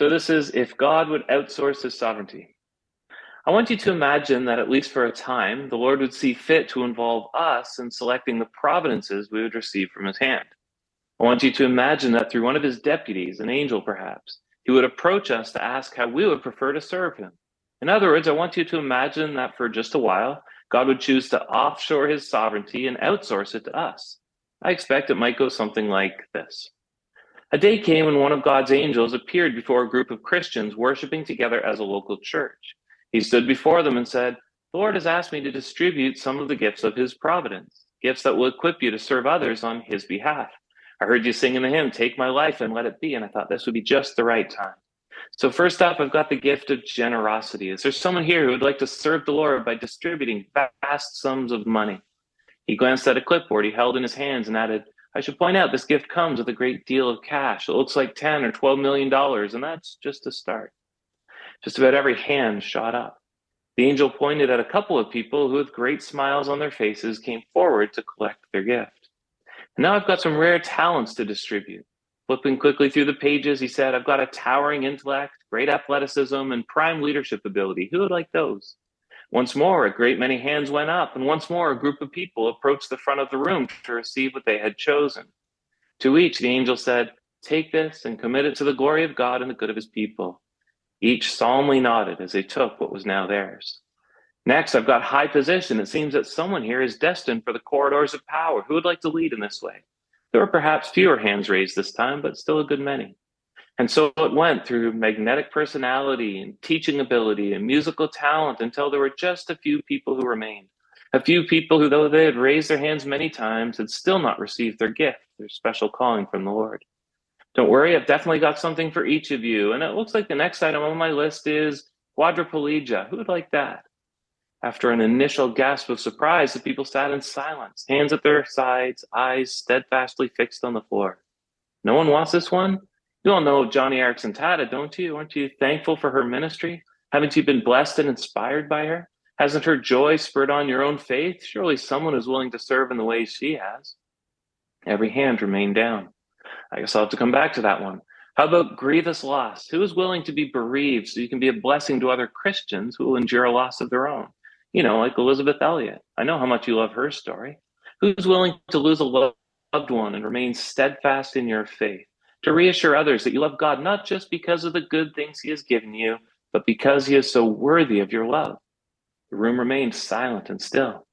So this is if God would outsource his sovereignty. I want you to imagine that at least for a time, the Lord would see fit to involve us in selecting the providences we would receive from his hand. I want you to imagine that through one of his deputies, an angel perhaps, he would approach us to ask how we would prefer to serve him. In other words, I want you to imagine that for just a while, God would choose to offshore his sovereignty and outsource it to us. I expect it might go something like this. A day came when one of God's angels appeared before a group of Christians worshiping together as a local church. He stood before them and said, "The Lord has asked me to distribute some of the gifts of his providence, gifts that will equip you to serve others on his behalf. I heard you sing in the hymn, 'Take my life and let it be,' and I thought this would be just the right time. So first up, I've got the gift of generosity. Is there someone here who would like to serve the Lord by distributing vast sums of money?" He glanced at a clipboard he held in his hands and added, "I should point out this gift comes with a great deal of cash. It looks like $10 or $12 million, and that's just a start." Just about every hand shot up. The angel pointed at a couple of people who, with great smiles on their faces, came forward to collect their gift. "And now I've got some rare talents to distribute." Flipping quickly through the pages, he said, "I've got a towering intellect, great athleticism, and prime leadership ability. Who would like those?" Once more, a great many hands went up, and once more, a group of people approached the front of the room to receive what they had chosen. To each, the angel said, "Take this and commit it to the glory of God and the good of his people." Each solemnly nodded as they took what was now theirs. "Next, I've got high position. It seems that someone here is destined for the corridors of power. Who would like to lead in this way?" There were perhaps fewer hands raised this time, but still a good many. And so it went through magnetic personality and teaching ability and musical talent until there were just a few people who remained. A few people who, though they had raised their hands many times, had still not received their gift, their special calling from the Lord. Don't worry, I've definitely got something for each of you. And it looks like the next item on my list is quadriplegia. Who would like that? After an initial gasp of surprise, the people sat in silence, hands at their sides, eyes steadfastly fixed on the floor. No one wants this one? You all know Johnny Erickson's Tata, don't you? Aren't you thankful for her ministry? Haven't you been blessed and inspired by her? Hasn't her joy spurred on your own faith? Surely someone is willing to serve in the ways she has. Every hand remained down. I guess I'll have to come back to that one. How about grievous loss? Who is willing to be bereaved so you can be a blessing to other Christians who will endure a loss of their own? You know, like Elizabeth Elliot. I know how much you love her story. Who's willing to lose a loved one and remain steadfast in your faith? To reassure others that you love God not just because of the good things he has given you, but because he is so worthy of your love. The room remained silent and still.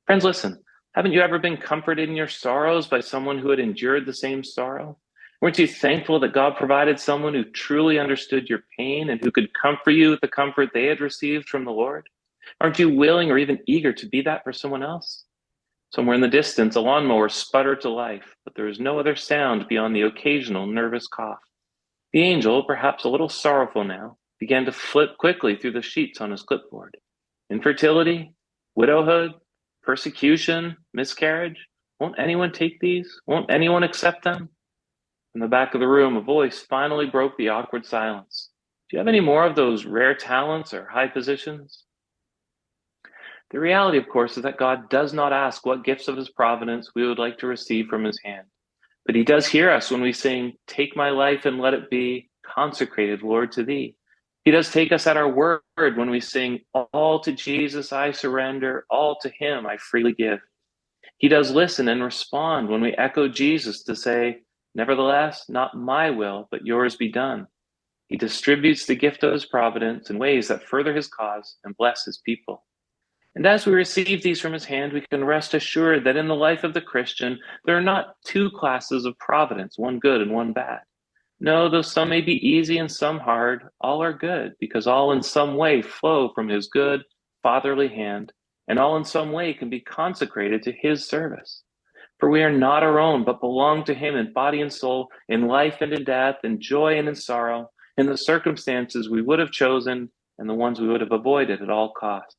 Friends, listen, haven't you ever been comforted in your sorrows by someone who had endured the same sorrow? Weren't you thankful that God provided someone who truly understood your pain and who could comfort you with the comfort they had received from the Lord? Aren't you willing or even eager to be that for someone else? Somewhere in the distance, a lawnmower sputtered to life, but there was no other sound beyond the occasional nervous cough. The angel, perhaps a little sorrowful now, began to flip quickly through the sheets on his clipboard. Infertility, widowhood, persecution, miscarriage. Won't anyone take these? Won't anyone accept them? In the back of the room, a voice finally broke the awkward silence. "Do you have any more of those rare talents or high positions?" The reality, of course, is that God does not ask what gifts of his providence we would like to receive from his hand. But he does hear us when we sing, "Take my life and let it be consecrated, Lord, to thee." He does take us at our word when we sing, "All to Jesus I surrender, all to him I freely give." He does listen and respond when we echo Jesus to say, "Nevertheless, not my will, but yours be done." He distributes the gift of his providence in ways that further his cause and bless his people. And as we receive these from his hand, we can rest assured that in the life of the Christian, there are not two classes of providence, one good and one bad. No, though some may be easy and some hard, all are good, because all in some way flow from his good, fatherly hand, and all in some way can be consecrated to his service. For we are not our own, but belong to him in body and soul, in life and in death, in joy and in sorrow, in the circumstances we would have chosen and the ones we would have avoided at all costs.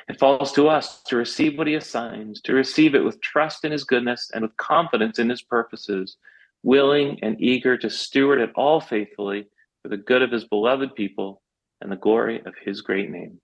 It falls to us to receive what he assigns, to receive it with trust in his goodness and with confidence in his purposes, willing and eager to steward it all faithfully for the good of his beloved people and the glory of his great name.